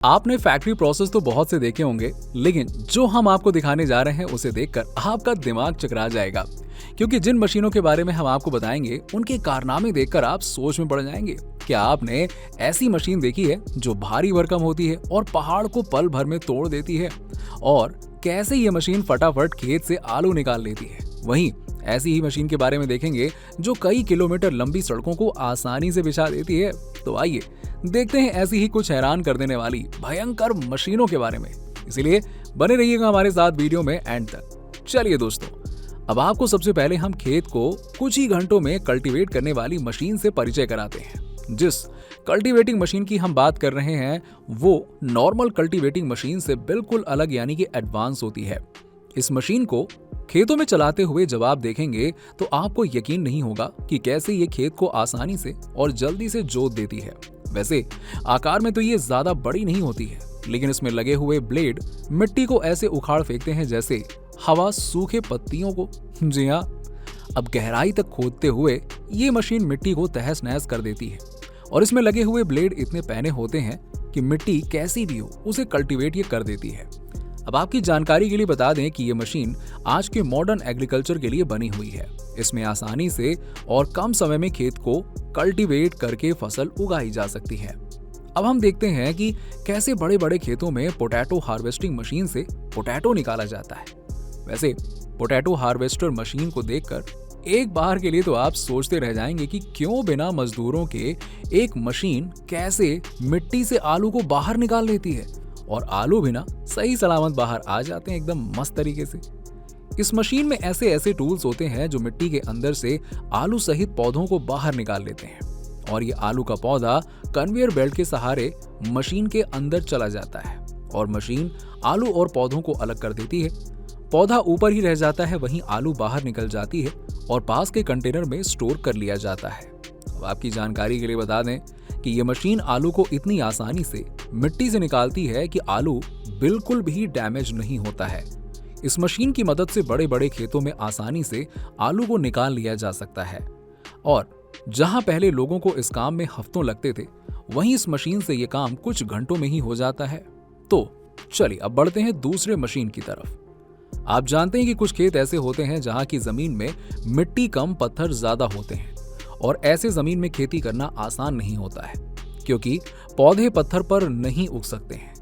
आपने factory process तो बहुत से देखे होंगे, लेकिन जो हम आपको दिखाने जा रहे हैं उसे देखकर आपका दिमाग चकरा जाएगा। क्योंकि जिन मशीनों के बारे में हम आपको बताएंगे उनके कारनामे देखकर आप सोच में पड़ जाएंगे। क्या आपने ऐसी मशीन देखी है जो भारी भरकम होती है और पहाड़ को पल भर में तोड़ देती है? और कैसे ये मशीन फटाफट खेत से आलू निकाल लेती है? वहीं ऐसी ही मशीन के बारे में देखेंगे जो कई किलोमीटर लंबी सड़कों को आसानी से बिछा देती है। तो आइए देखते हैं ऐसी ही कुछ हैरान कर देने वाली भयंकर मशीनों के बारे में। इसीलिए बने रहिएगा हमारे साथ वीडियो में एंड तक। चलिए दोस्तों, अब आपको सबसे पहले हम खेत को कुछ ही घंटों में कल्टीवेट करने वाली मशीन से परिचय कराते हैं। जिस कल्टीवेटिंग मशीन की हम बात कर रहे हैं वो नॉर्मल कल्टीवेटिंग मशीन से बिल्कुल अलग यानी कि एडवांस होती है। इस मशीन को खेतों में चलाते हुए जब आप देखेंगे तो आपको यकीन नहीं होगा कि कैसे ये खेत को आसानी से और जल्दी से जोत देती है। वैसे आकार में तो ये ज्यादा बड़ी नहीं होती है, लेकिन इसमें लगे हुए ब्लेड मिट्टी को ऐसे उखाड़ फेंकते हैं जैसे हवा सूखे पत्तियों को। जी हाँ, अब गहराई तक खोदते हुए ये मशीन मिट्टी को तहस नहस कर देती है। और इसमें लगे हुए ब्लेड इतने पैने होते हैं कि मिट्टी कैसी भी हो उसे कल्टीवेट ये कर देती है। अब आपकी जानकारी के लिए बता दें कि ये मशीन आज के मॉडर्न एग्रीकल्चर के लिए बनी हुई है। इसमें आसानी से और कम समय में खेत को कल्टीवेट करके फसल उगाई जा सकती है। अब हम देखते हैं कि कैसे बड़े बड़े खेतों में पोटैटो हार्वेस्टिंग मशीन से पोटैटो निकाला जाता है। वैसे पोटैटो हार्वेस्टर मशीन को देखकर एक बार के लिए तो आप सोचते रह जाएंगे कि क्यों बिना मजदूरों के एक मशीन कैसे मिट्टी से आलू को बाहर निकाल लेती है और आलू भी ना सही सलामत बाहर आ जाते हैं एकदम मस्त तरीके से। इस मशीन में ऐसे ऐसे टूल्स होते हैं जो मिट्टी के अंदर से आलू सहित पौधों को बाहर निकाल लेते हैं और ये आलू का पौधा कन्वेयर बेल्ट के सहारे मशीन के अंदर चला जाता है और मशीन आलू और पौधों को अलग कर देती है। पौधा ऊपर ही रह जाता है, वहीं आलू बाहर निकल जाती है और पास के कंटेनर में स्टोर कर लिया जाता है। अब आपकी जानकारी के लिए बता दें कि ये मशीन आलू को इतनी आसानी से मिट्टी से निकालती है कि आलू बिल्कुल भी डैमेज नहीं होता है। इस मशीन की मदद से बड़े बड़े खेतों में आसानी से आलू को निकाल लिया जा सकता है और जहां पहले लोगों को इस काम में हफ्तों लगते थे, वहीं इस मशीन से ये काम कुछ घंटों में ही हो जाता है। तो चलिए अब बढ़ते हैं दूसरे मशीन की तरफ। आप जानते हैं कि कुछ खेत ऐसे होते हैं जहां की जमीन में मिट्टी कम पत्थर ज्यादा होते हैं और ऐसे जमीन में खेती करना आसान नहीं होता है क्योंकि पौधे पत्थर पर नहीं उग सकते हैं।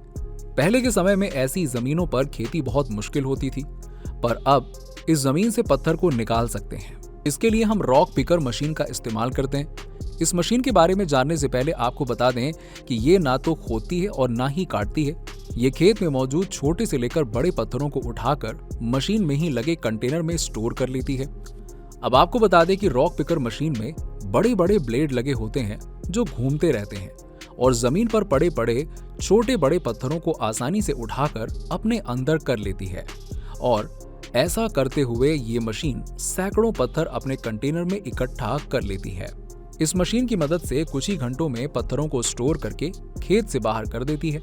पहले के समय में ऐसी जमीनों पर खेती बहुत मुश्किल होती थी, पर अब इस जमीन से पत्थर को निकाल सकते हैं। इसके लिए हम रॉक पिकर मशीन का इस्तेमाल करते हैं। इस मशीन के बारे में जानने से पहले आपको बता दें कि ये ना तो खोदती है और ना ही काटती है। ये खेत में मौजूद छोटे से लेकर बड़े पत्थरों को उठाकर मशीन में ही लगे कंटेनर में स्टोर कर लेती है। अब आपको बता दें कि रॉक पिकर मशीन में बड़े बड़े ब्लेड लगे होते हैं जो घूमते रहते हैं और जमीन पर पड़े पड़े छोटे बड़े पत्थरों को आसानी से उठाकर अपने अंदर कर लेती है और ऐसा करते हुए ये मशीन सैकड़ों पत्थर अपने कंटेनर में इकट्ठा कर लेती है। इस मशीन की मदद से कुछ ही घंटों में पत्थरों को स्टोर करके खेत से बाहर कर देती है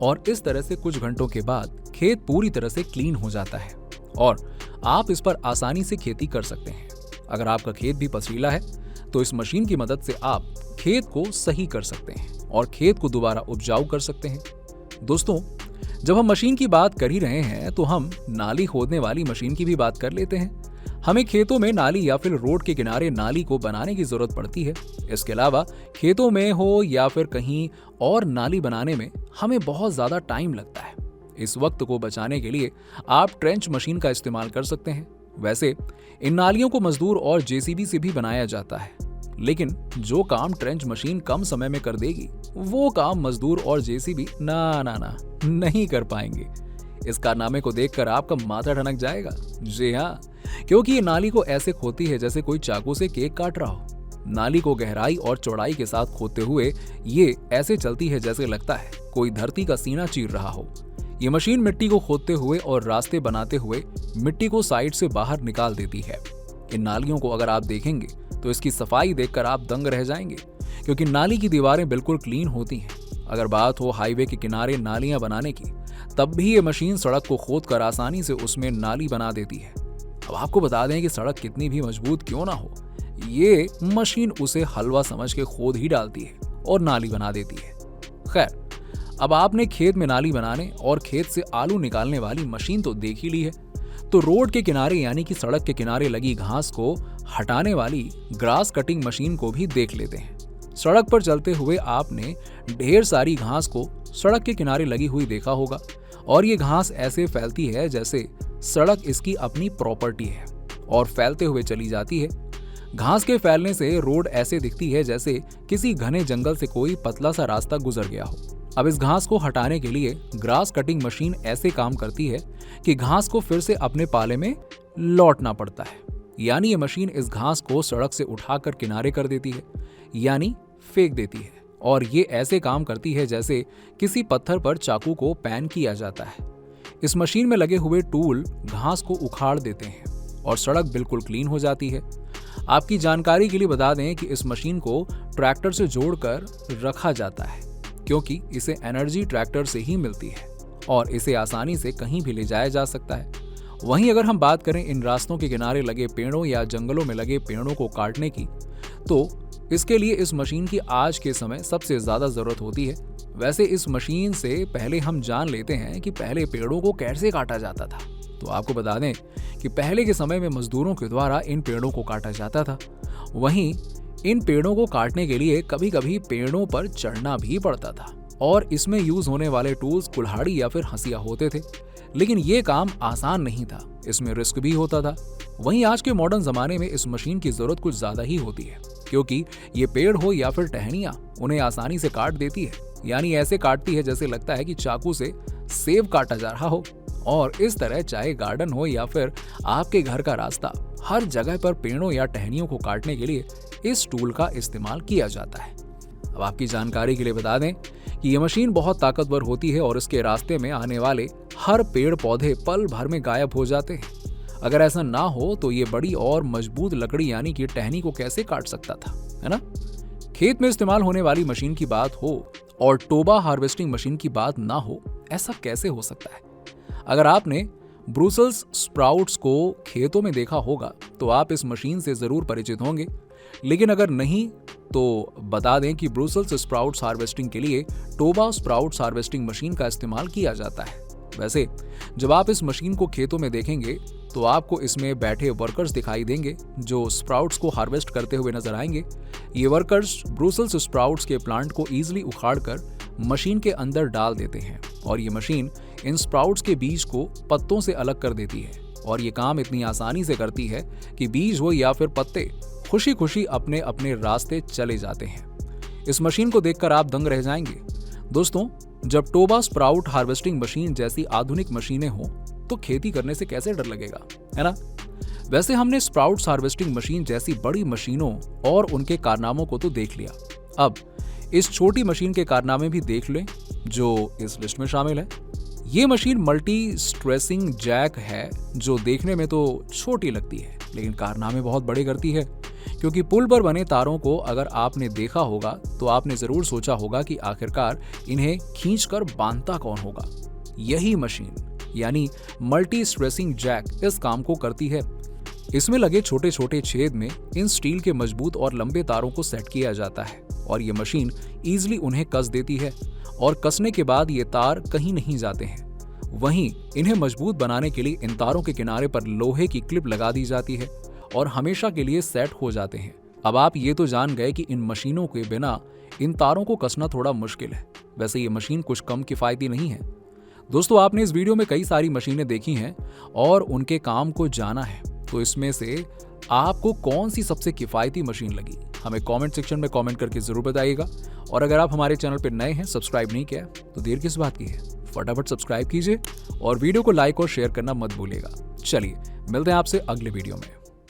और इस तरह से कुछ घंटों के बाद खेत पूरी तरह से क्लीन हो जाता है और आप इस पर आसानी से खेती कर सकते हैं। अगर आपका खेत भी पथरीला है तो इस मशीन की मदद से आप खेत को सही कर सकते हैं और खेत को दोबारा उपजाऊ कर सकते हैं। दोस्तों, जब हम मशीन की बात कर ही रहे हैं तो हम नाली खोदने वाली मशीन की भी बात कर लेते हैं। हमें खेतों में नाली या फिर रोड के किनारे नाली को बनाने की जरूरत पड़ती है। इसके अलावा खेतों में हो या फिर कहीं और नाली बनाने में हमें बहुत ज्यादा टाइम लगता है। इस वक्त को बचाने के लिए आप ट्रेंच मशीन का इस्तेमाल कर सकते हैं। वैसे इन नालियों को मजदूर और जेसीबी से भी बनाया जाता है, लेकिन जो काम ट्रेंच मशीन कम समय में कर देगी वो काम मजदूर और जेसीबी ना नहीं कर पाएंगे। इस कारनामे को देखकर आपका माथा ठनक जाएगा। जी हाँ, क्योंकि ये नाली को ऐसे खोदती है जैसे कोई चाकू से केक काट रहा हो। नाली को गहराई और चौड़ाई के साथ खोदते हुए ये ऐसे चलती है जैसे लगता है कोई धरती का सीना चीर रहा हो। ये मशीन मिट्टी को खोदते हुए और रास्ते बनाते हुए मिट्टी को साइड से बाहर निकाल देती है। इन नालियों को अगर आप देखेंगे तो इसकी सफाई देखकर आप दंग रह जाएंगे क्योंकि नाली की दीवारें बिल्कुल क्लीन होती हैं। अगर बात हो हाईवे के किनारे नालियां बनाने की, तब भी ये मशीन सड़क को खोदकर आसानी से उसमें नाली बना देती है। अब आपको बता दें कि सड़क कितनी भी मजबूत क्यों ना हो, ये मशीन उसे हलवा समझ के खोद ही डालती है और नाली बना देती है। खैर, अब आपने खेत में नाली बनाने और खेत से आलू निकालने वाली मशीन तो देख ही ली है, तो रोड के किनारे यानी कि सड़क के किनारे लगी घास को हटाने वाली ग्रास कटिंग मशीन को भी देख लेते हैं। सड़क पर चलते हुए आपने ढेर सारी घास को सड़क के किनारे लगी हुई देखा होगा, और ये घास ऐसे फैलती है जैसे सड़क इसकी अपनी प्रॉपर्टी है और फैलते हुए चली जाती है। घास के फैलने से रोड ऐसे दिखती है जैसे किसी घने जंगल से कोई पतला सा रास्ता गुजर गया हो। अब इस घास को हटाने के लिए ग्रास कटिंग मशीन ऐसे काम करती है कि घास को फिर से अपने पाले में लौटना पड़ता है, यानी ये मशीन इस घास को सड़क से उठाकर किनारे कर देती है, यानी फेंक देती है। और ये ऐसे काम करती है जैसे किसी पत्थर पर चाकू को पैन किया जाता है। इस मशीन में लगे हुए टूल घास को उखाड़ देते हैं और सड़क बिल्कुल क्लीन हो जाती है। आपकी जानकारी के लिए बता दें कि इस मशीन को ट्रैक्टर से जोड़कर रखा जाता है, क्योंकि इसे एनर्जी ट्रैक्टर से ही मिलती है और इसे आसानी से कहीं भी ले जाया जा सकता है। वहीं अगर हम बात करें इन रास्तों के किनारे लगे पेड़ों या जंगलों में लगे पेड़ों को काटने की, तो इसके लिए इस मशीन की आज के समय सबसे ज्यादा जरूरत होती है। वैसे इस मशीन से पहले हम जान लेते हैं कि पहले पेड़ों को कैसे काटा जाता था। तो आपको बता दें कि पहले के समय में मजदूरों के द्वारा इन पेड़ों को काटा जाता था। वहीं इन पेड़ों को काटने के लिए कभी कभी पेड़ों पर चढ़ना भी पड़ता था और इसमें यूज होने वाले टूल्स कुल्हाड़ी या फिर हंसिया होते थे। लेकिन ये काम आसान नहीं था, इसमें रिस्क भी होता था। वहीं आज के मॉडर्न जमाने में इस मशीन की जरूरत कुछ ज्यादा ही होती है, क्योंकि ये पेड़ हो या फिर टहनियां उन्हें आसानी से काट देती है, यानी ऐसे काटती है जैसे लगता है कि चाकू से सेब काटा जा रहा हो। और इस तरह चाहे गार्डन हो या फिर आपके घर का रास्ता, हर जगह पर पेड़ों या टहनियों को काटने के लिए इस टूल का इस्तेमाल किया जाता है। अब आपकी जानकारी के लिए बता दें कि ये मशीन बहुत ताकतवर होती है और इसके रास्ते में आने वाले हर पेड़ पौधे पल भर में गायब हो जाते हैं। अगर ऐसा ना हो तो ये बड़ी और मजबूत लकड़ी यानी कि टहनी को कैसे काट सकता था, है ना? खेत में इस्तेमाल होने वाली मशीन की बात हो और टोबा हार्वेस्टिंग मशीन की बात ना हो, ऐसा कैसे हो सकता है? अगर आपने ब्रुसेल्स स्प्राउट्स को खेतों में देखा होगा तो आप इस मशीन से जरूर परिचित होंगे, लेकिन अगर नहीं तो बता दें कि ब्रुसेल्स स्प्राउट्स हार्वेस्टिंग के लिए टोबा स्प्राउट्स हार्वेस्टिंग मशीन का इस्तेमाल किया जाता है। वैसे जब आप इस मशीन को खेतों में देखेंगे तो आपको इसमें बैठे वर्कर्स दिखाई देंगे जो स्प्राउट्स को हार्वेस्ट करते हुए नजर आएंगे। ये वर्कर्स ब्रुसेल्स स्प्राउट्स के प्लांट को ईजिली उखाड़कर मशीन के अंदर डाल देते हैं और ये मशीन इन स्प्राउट्स के बीज को पत्तों से अलग कर देती है। और ये काम इतनी आसानी से करती है कि बीज हो या फिर पत्ते खुशी खुशी अपने अपने रास्ते चले जाते हैं। इस मशीन को देखकर आप दंग रह जाएंगे। दोस्तों, जब टोबा स्प्राउट हार्वेस्टिंग मशीन जैसी आधुनिक मशीनें हों तो खेती करने से कैसे डर लगेगा, है ना? वैसे हमने स्प्राउट्स हार्वेस्टिंग मशीन जैसी बड़ी मशीनों और उनके कारनामों को तो देख लिया। अब इस छोटी मशीन के कारनामे भी देख लें जो इस लिस्ट में शामिल है। ये मशीन मल्टी स्ट्रेसिंग जैक है, जो देखने में तो छोटी लगती है लेकिन कारनामे बहुत बड़े करती है। क्योंकि पुल पर बने तारों को अगर आपने देखा होगा तो आपने जरूर सोचा होगा कि आखिरकार इन्हें खींचकर बांधता कौन होगा। यही मशीन यानी मल्टी स्ट्रेसिंग जैक इस काम को करती है। इसमें लगे छोटे छोटे छेद में इन स्टील के मजबूत और लंबे तारों को सेट किया जाता है और ये मशीन ईजिली उन्हें कस देती है और कसने के बाद ये तार कहीं नहीं जाते हैं। वहीं इन्हें मजबूत बनाने के लिए इन तारों के किनारे पर लोहे की क्लिप लगा दी जाती है और हमेशा के लिए सेट हो जाते हैं। अब आप ये तो जान गए कि इन मशीनों के बिना इन तारों को कसना थोड़ा मुश्किल है। वैसे ये मशीन कुछ कम किफायती नहीं है। दोस्तों, आपने इस वीडियो में कई सारी मशीनें देखी हैं और उनके काम को जाना है, तो इसमें से आपको कौन सी सबसे किफायती मशीन लगी, हमें कमेंट सेक्शन में कमेंट करके जरूर बताइएगा। और अगर आप हमारे चैनल पर नए हैं, सब्सक्राइब नहीं किया तो देर किस बात की है, फटाफट सब्सक्राइब कीजिए और वीडियो को लाइक और शेयर करना मत भूलिएगा। चलिए मिलते हैं आपसे अगले वीडियो में।